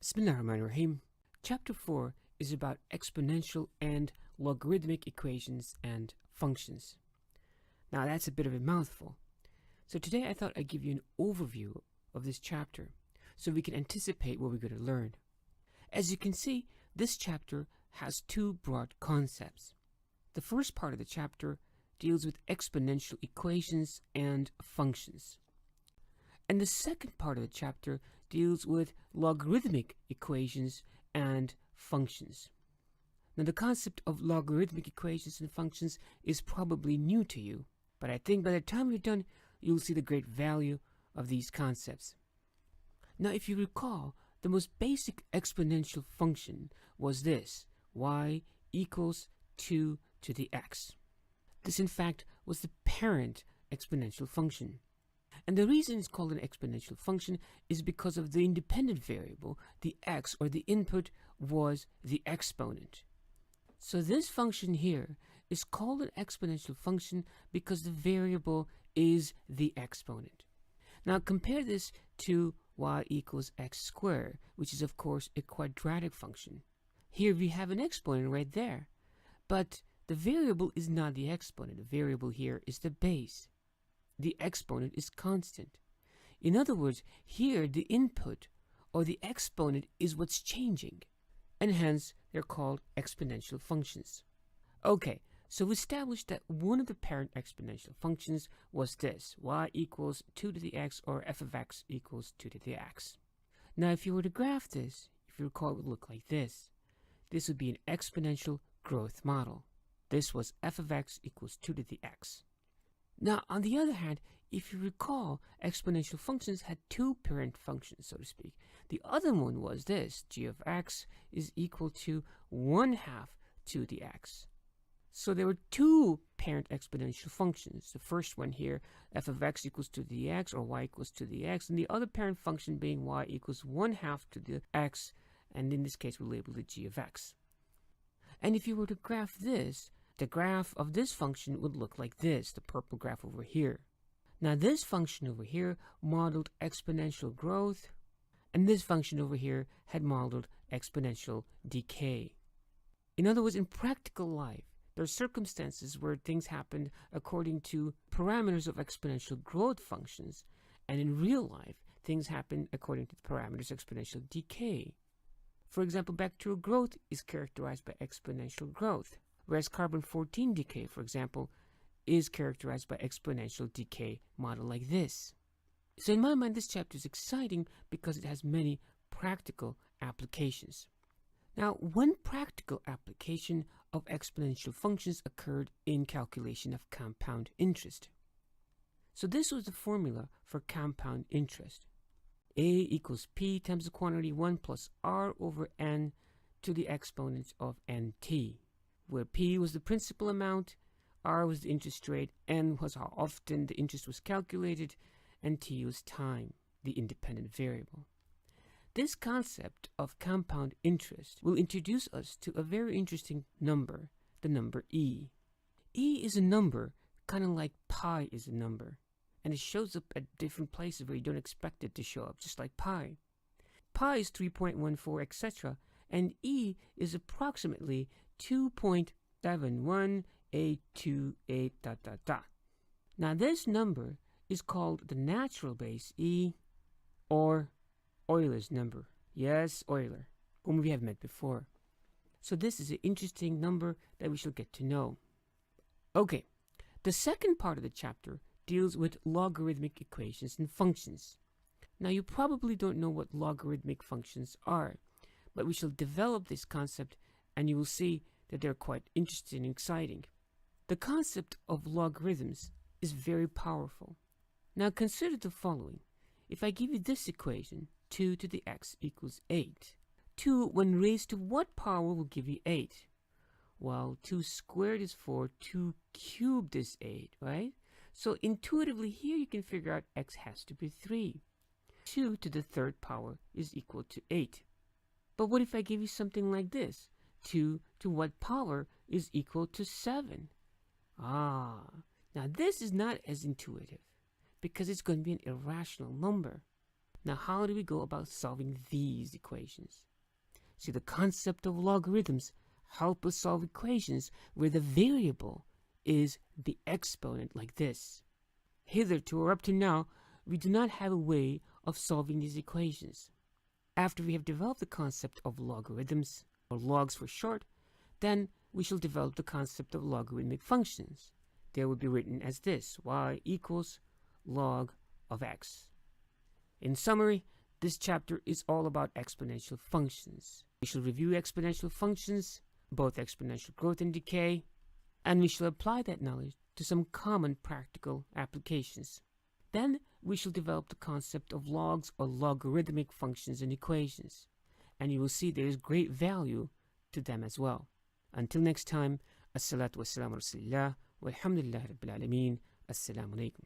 Bismillahirrahmanirrahim. Chapter 4 is about exponential and logarithmic equations and functions. Now that's a bit of a mouthful. So today I thought I'd give you an overview of this chapter so we can anticipate what we're going to learn. As you can see, this chapter has two broad concepts. The first part of the chapter deals with exponential equations and functions. And the second part of the chapter deals with logarithmic equations and functions. Now, the concept of logarithmic equations and functions is probably new to you, but I think by the time you're done, you'll see the great value of these concepts. Now, if you recall, the most basic exponential function was this: y equals 2 to the x. This, in fact, was the parent exponential function. And the reason it's called an exponential function is because of the independent variable, the x, or the input, was the exponent. So this function here is called an exponential function because the variable is the exponent. Now compare this to y equals x squared, which is of course a quadratic function. Here we have an exponent right there, but the variable is not the exponent. The variable here is the base. The exponent is constant. In other words, here the input or the exponent is what's changing, and hence they're called exponential functions. Okay, so we established that one of the parent exponential functions was this: y equals 2 to the x, or f of x equals 2 to the x. Now if you were to graph this, if you recall, it would look like this. This would be an exponential growth model. This was f of x equals 2 to the x. Now, on the other hand, if you recall, exponential functions had two parent functions, so to speak. The other one was this: g of x is equal to 1/2 to the x. So there were two parent exponential functions. The first one here, f of x equals 2 to the x, or y equals 2 to the x, and the other parent function being y equals 1/2 to the x, and in this case we'll label it g of x. And if you were to graph this, the graph of this function would look like this, the purple graph over here. Now this function over here modeled exponential growth, and this function over here had modeled exponential decay. In other words, in practical life, there are circumstances where things happen according to parameters of exponential growth functions, and in real life, things happen according to the parameters of exponential decay. For example, bacterial growth is characterized by exponential growth, whereas carbon-14 decay, for example, is characterized by exponential decay model like this. So in my mind, this chapter is exciting because it has many practical applications. Now, one practical application of exponential functions occurred in calculation of compound interest. So this was the formula for compound interest. A equals P times the quantity 1 plus R over N to the exponent of NT, where P was the principal amount, R was the interest rate, N was how often the interest was calculated, and T was time, the independent variable. This concept of compound interest will introduce us to a very interesting number, the number E. E is a number kind of like pi is a number, and it shows up at different places where you don't expect it to show up, just like pi. Pi is 3.14, etc., and E is approximately 2.71828 ... Now this number is called the natural base E, or Euler's number. Yes, Euler, whom we have met before. So this is an interesting number that we shall get to know. Okay, the second part of the chapter deals with logarithmic equations and functions. Now you probably don't know what logarithmic functions are, but we shall develop this concept and you will see that they're quite interesting and exciting. The concept of logarithms is very powerful. Now consider the following. If I give you this equation, 2 to the x equals 8, 2 when raised to what power will give you 8? Well, 2 squared is 4, 2 cubed is 8, right? So intuitively here you can figure out x has to be 3. 2 to the third power is equal to 8. But what if I give you something like this? 2 to what power is equal to 7? Now this is not as intuitive because it's going to be an irrational number. Now, how do we go about solving these equations? See, the concept of logarithms help us solve equations where the variable is the exponent, like this. Hitherto, or up to now, we do not have a way of solving these equations. After we have developed the concept of logarithms, or logs for short, then we shall develop the concept of logarithmic functions. They will be written as this: y equals log of x. In summary, this chapter is all about exponential functions. We shall review exponential functions, both exponential growth and decay, and we shall apply that knowledge to some common practical applications. Then we shall develop the concept of logs or logarithmic functions and equations, and you will see there is great value to them as well. Until next time, as-salatu was-salamu ala rasulillah, walhamdulillahi rabbil alameen, assalamu alaikum.